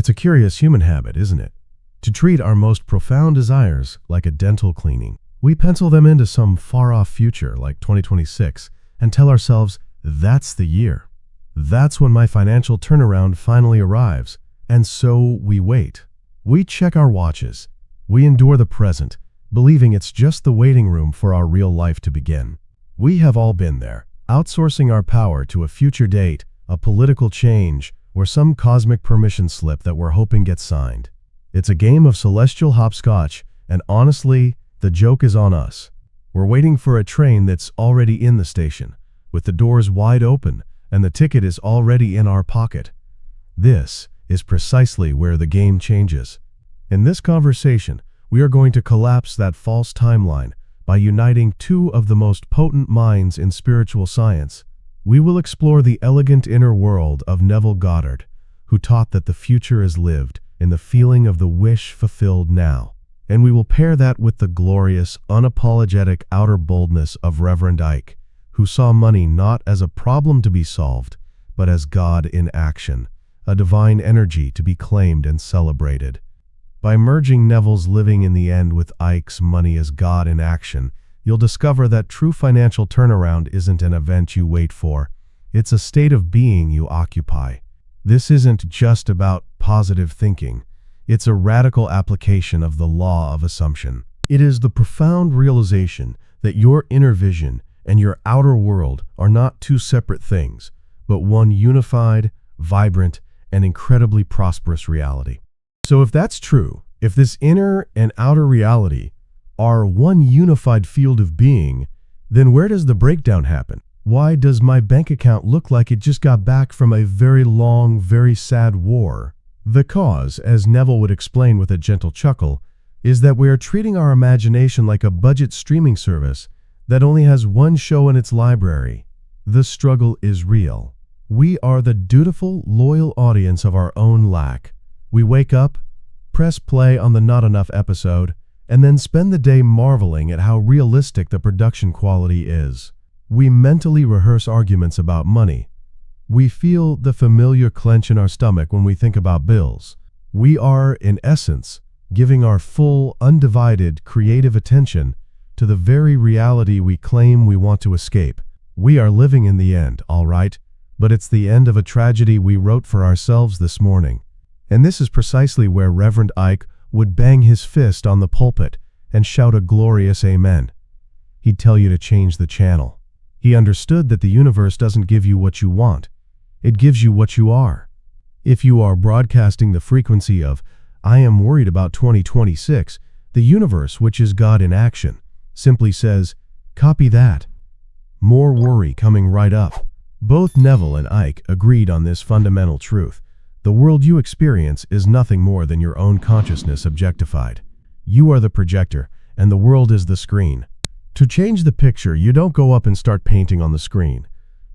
It's a curious human habit, isn't it? To treat our most profound desires like a dental cleaning. We pencil them into some far-off future like 2026 and tell ourselves, that's the year. That's when my financial turnaround finally arrives. And so we wait. We check our watches. We endure the present, believing it's just the waiting room for our real life to begin. We have all been there, outsourcing our power to a future date, a political change, or some cosmic permission slip that we're hoping gets signed. It's a game of celestial hopscotch, and honestly, the joke is on us. We're waiting for a train that's already in the station, with the doors wide open, and the ticket is already in our pocket. This is precisely where the game changes. In this conversation, we are going to collapse that false timeline by uniting two of the most potent minds in spiritual science. We will explore the elegant inner world of Neville Goddard, who taught that the future is lived in the feeling of the wish fulfilled now. And we will pair that with the glorious, unapologetic outer boldness of Reverend Ike, who saw money not as a problem to be solved, but as God in action, a divine energy to be claimed and celebrated. By merging Neville's living in the end with Ike's money as God in action, you'll discover that true financial turnaround isn't an event you wait for. It's a state of being you occupy. This isn't just about positive thinking. It's a radical application of the law of assumption. It is the profound realization that your inner vision and your outer world are not two separate things, but one unified, vibrant, and incredibly prosperous reality. So if that's true, if this inner and outer reality are one unified field of being, then where does the breakdown happen? Why does my bank account look like it just got back from a very long, very sad war? The cause, as Neville would explain with a gentle chuckle, is that we are treating our imagination like a budget streaming service that only has one show in its library. The struggle is real. We are the dutiful, loyal audience of our own lack. We wake up, press play on the Not Enough episode, and then spend the day marveling at how realistic the production quality is. We mentally rehearse arguments about money. We feel the familiar clench in our stomach when we think about bills. We are, in essence, giving our full, undivided, creative attention to the very reality we claim we want to escape. We are living in the end, all right, but it's the end of a tragedy we wrote for ourselves this morning. And this is precisely where Reverend Ike would bang his fist on the pulpit and shout a glorious amen. He'd tell you to change the channel. He understood that the universe doesn't give you what you want. It gives you what you are. If you are broadcasting the frequency of, I am worried about 2026, the universe, which is God in action, simply says, copy that. More worry coming right up. Both Neville and Ike agreed on this fundamental truth. The world you experience is nothing more than your own consciousness objectified. You are the projector, and the world is the screen. To change the picture, you don't go up and start painting on the screen.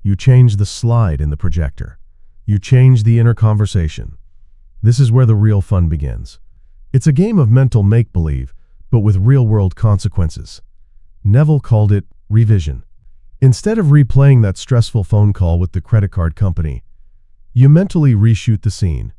You change the slide in the projector. You change the inner conversation. This is where the real fun begins. It's a game of mental make-believe, but with real-world consequences. Neville called it revision. Instead of replaying that stressful phone call with the credit card company, you mentally reshoot the scene.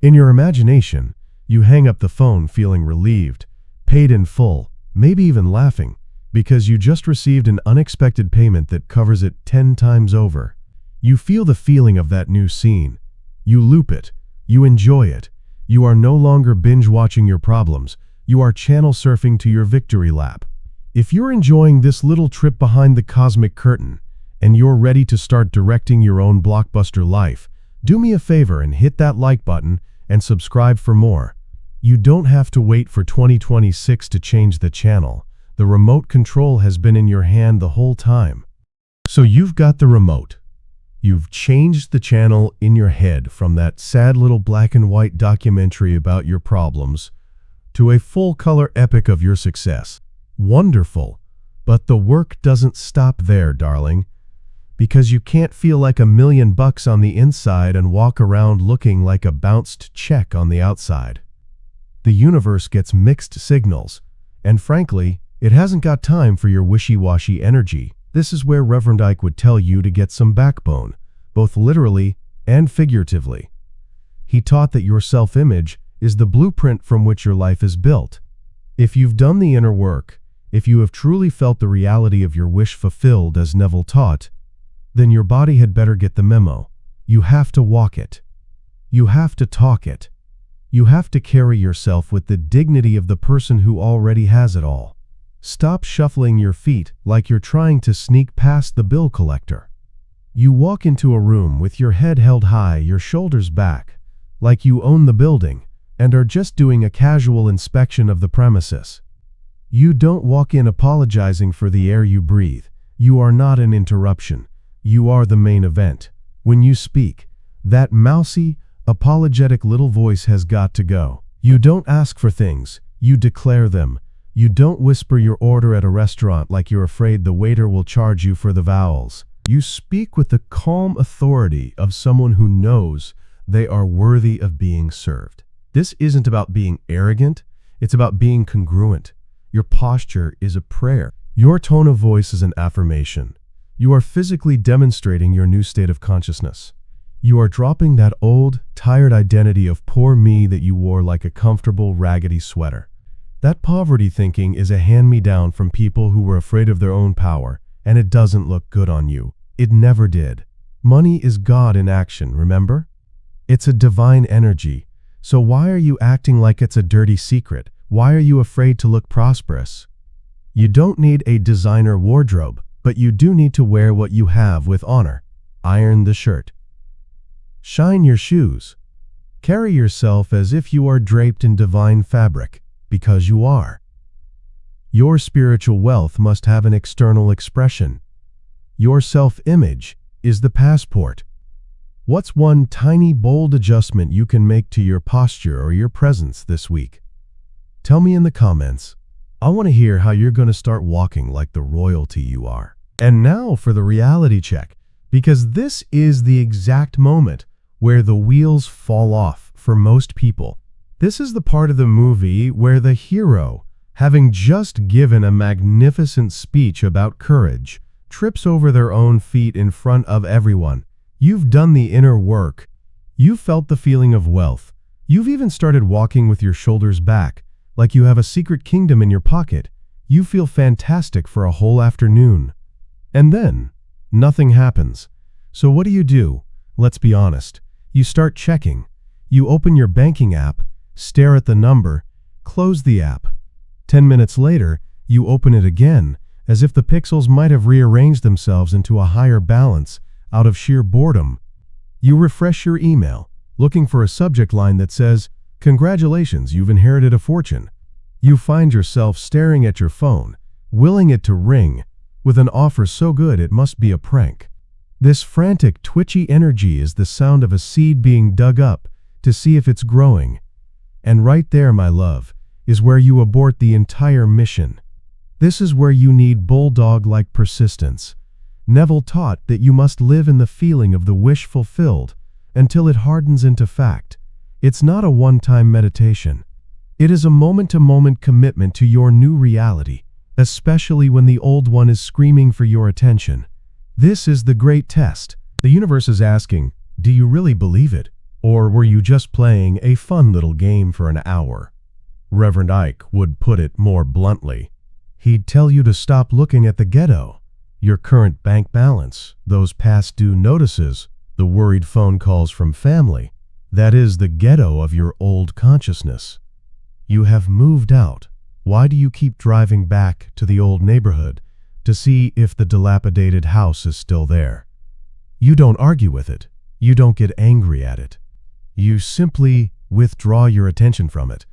In your imagination, you hang up the phone feeling relieved, paid in full, maybe even laughing, because you just received an unexpected payment that covers it 10 times over. You feel the feeling of that new scene. You loop it. You enjoy it. You are no longer binge-watching your problems. You are channel surfing to your victory lap. If you're enjoying this little trip behind the cosmic curtain, and you're ready to start directing your own blockbuster life, do me a favor and hit that like button and subscribe for more. You don't have to wait for 2026 to change the channel. The remote control has been in your hand the whole time. So you've got the remote. You've changed the channel in your head from that sad little black and white documentary about your problems to a full-color epic of your success. Wonderful. But the work doesn't stop there, darling. Because you can't feel like $1 million on the inside and walk around looking like a bounced check on the outside. The universe gets mixed signals, and frankly, it hasn't got time for your wishy-washy energy. This is where Reverend Ike would tell you to get some backbone, both literally and figuratively. He taught that your self-image is the blueprint from which your life is built. If you've done the inner work, if you have truly felt the reality of your wish fulfilled as Neville taught, then your body had better get the memo. You have to walk it. You have to talk it. You have to carry yourself with the dignity of the person who already has it all. Stop shuffling your feet like you're trying to sneak past the bill collector. You walk into a room with your head held high, your shoulders back, like you own the building and are just doing a casual inspection of the premises. You don't walk in apologizing for the air you breathe. You are not an interruption. You are the main event. When you speak, that mousy, apologetic little voice has got to go. You don't ask for things, you declare them. You don't whisper your order at a restaurant like you're afraid the waiter will charge you for the vowels. You speak with the calm authority of someone who knows they are worthy of being served. This isn't about being arrogant, it's about being congruent. Your posture is a prayer. Your tone of voice is an affirmation. You are physically demonstrating your new state of consciousness. You are dropping that old, tired identity of poor me that you wore like a comfortable, raggedy sweater. That poverty thinking is a hand-me-down from people who were afraid of their own power, and it doesn't look good on you. It never did. Money is God in action, remember? It's a divine energy. So why are you acting like it's a dirty secret? Why are you afraid to look prosperous? You don't need a designer wardrobe, but you do need to wear what you have with honor. Iron the shirt. Shine your shoes. Carry yourself as if you are draped in divine fabric, because you are. Your spiritual wealth must have an external expression. Your self-image is the passport. What's one tiny, bold adjustment you can make to your posture or your presence this week? Tell me in the comments. I want to hear how you're going to start walking like the royalty you are. And now for the reality check, because this is the exact moment where the wheels fall off for most people. This is the part of the movie where the hero, having just given a magnificent speech about courage, trips over their own feet in front of everyone. You've done the inner work. You've felt the feeling of wealth. You've even started walking with your shoulders back, like you have a secret kingdom in your pocket. You feel fantastic for a whole afternoon. And then, nothing happens. So what do? Let's be honest. You start checking. You open your banking app, stare at the number, close the app. 10 minutes later, you open it again, as if the pixels might have rearranged themselves into a higher balance out of sheer boredom. You refresh your email, looking for a subject line that says, "Congratulations, you've inherited a fortune." You find yourself staring at your phone, willing it to ring, with an offer so good it must be a prank. This frantic, twitchy energy is the sound of a seed being dug up to see if it's growing. And right there, my love, is where you abort the entire mission. This is where you need bulldog-like persistence. Neville taught that you must live in the feeling of the wish fulfilled until it hardens into fact. It's not a one-time meditation. It is a moment-to-moment commitment to your new reality, especially when the old one is screaming for your attention. This is the great test. The universe is asking, do you really believe it? Or were you just playing a fun little game for an hour? Reverend Ike would put it more bluntly. He'd tell you to stop looking at the ghetto, your current bank balance, those past due notices, the worried phone calls from family. That is the ghetto of your old consciousness. You have moved out. Why do you keep driving back to the old neighborhood to see if the dilapidated house is still there? You don't argue with it. You don't get angry at it. You simply withdraw your attention from it.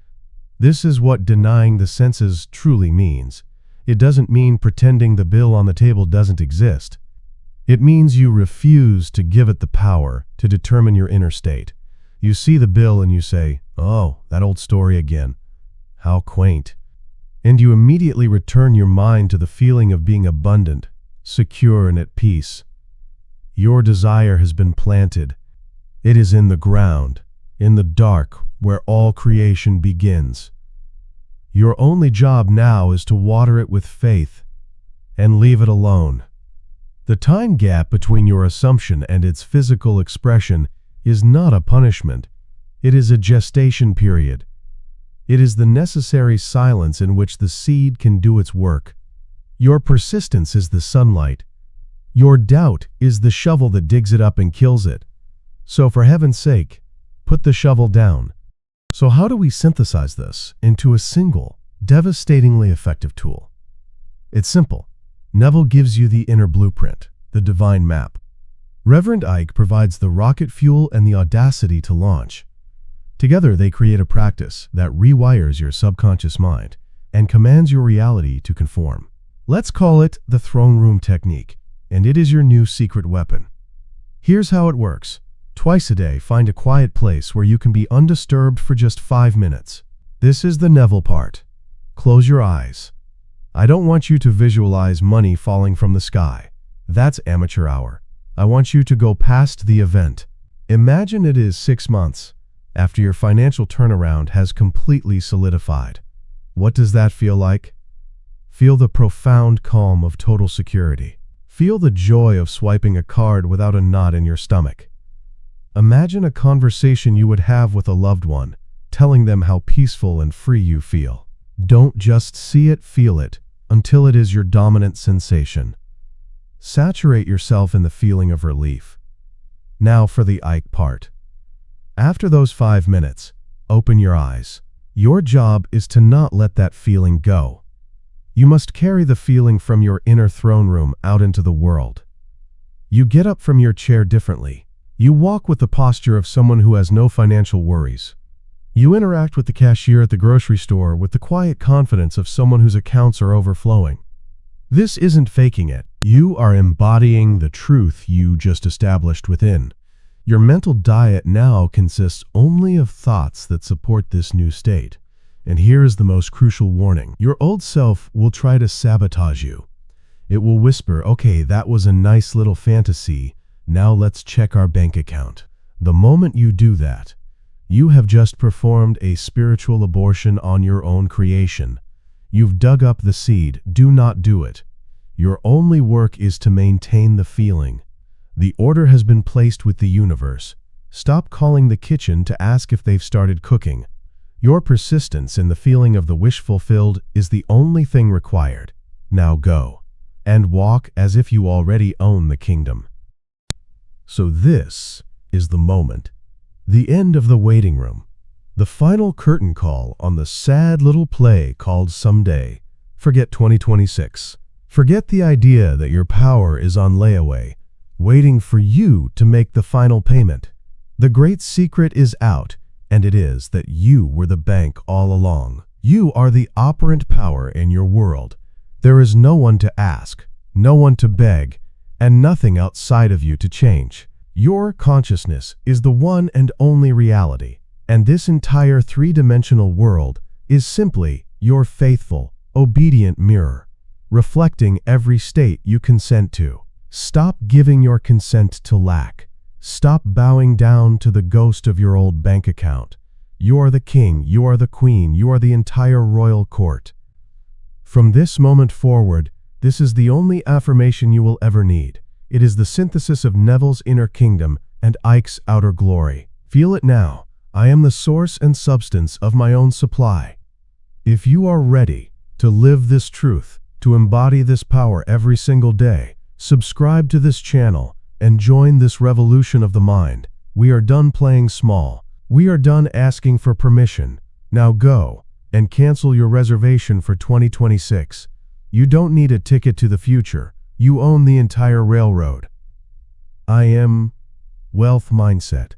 This is what denying the senses truly means. It doesn't mean pretending the bill on the table doesn't exist. It means you refuse to give it the power to determine your inner state. You see the bill and you say, "Oh, that old story again. How quaint." And you immediately return your mind to the feeling of being abundant, secure, and at peace. Your desire has been planted. It is in the ground, in the dark, where all creation begins. Your only job now is to water it with faith and leave it alone. The time gap between your assumption and its physical expression is not a punishment. It is a gestation period. It is the necessary silence in which the seed can do its work. Your persistence is the sunlight. Your doubt is the shovel that digs it up and kills it. So for heaven's sake, put the shovel down. So how do we synthesize this into a single, devastatingly effective tool? It's simple. Neville gives you the inner blueprint, the divine map. Reverend Ike provides the rocket fuel and the audacity to launch. Together they create a practice that rewires your subconscious mind and commands your reality to conform. Let's call it the throne room technique, and it is your new secret weapon. Here's how it works. Twice a day, find a quiet place where you can be undisturbed for just 5 minutes. This is the Neville part. Close your eyes. I don't want you to visualize money falling from the sky. That's amateur hour. I want you to go past the event. Imagine it is 6 months after your financial turnaround has completely solidified. What does that feel like? Feel the profound calm of total security. Feel the joy of swiping a card without a knot in your stomach. Imagine a conversation you would have with a loved one, telling them how peaceful and free you feel. Don't just see it, feel it, until it is your dominant sensation. Saturate yourself in the feeling of relief. Now for the Ike part. After those 5 minutes, open your eyes. Your job is to not let that feeling go. You must carry the feeling from your inner throne room out into the world. You get up from your chair differently. You walk with the posture of someone who has no financial worries. You interact with the cashier at the grocery store with the quiet confidence of someone whose accounts are overflowing. This isn't faking it. You are embodying the truth you just established within. Your mental diet now consists only of thoughts that support this new state. And here is the most crucial warning. Your old self will try to sabotage you. It will whisper, okay, that was a nice little fantasy. Now let's check our bank account. The moment you do that, you have just performed a spiritual abortion on your own creation. You've dug up the seed. Do not do it. Your only work is to maintain the feeling. The order has been placed with the universe. Stop calling the kitchen to ask if they've started cooking. Your persistence in the feeling of the wish fulfilled is the only thing required. Now go and walk as if you already own the kingdom. So this is the moment. The end of the waiting room. The final curtain call on the sad little play called Someday. Forget 2026. Forget the idea that your power is on layaway, waiting for you to make the final payment. The great secret is out, and it is that you were the bank all along. You are the operant power in your world. There is no one to ask, no one to beg, and nothing outside of you to change. Your consciousness is the one and only reality, and this entire three-dimensional world is simply your faithful, obedient mirror, reflecting every state you consent to. Stop giving your consent to lack. Stop bowing down to the ghost of your old bank account. You are the king, you are the queen, you are the entire royal court. From this moment forward, this is the only affirmation you will ever need. It is the synthesis of Neville's inner kingdom and Ike's outer glory. Feel it now. I am the source and substance of my own supply. If you are ready to live this truth, to embody this power every single day, subscribe to this channel and join this revolution of the mind. We are done playing small. We are done asking for permission. Now go and cancel your reservation for 2026. You don't need a ticket to the future. You own the entire railroad. I am Wealth Mindset.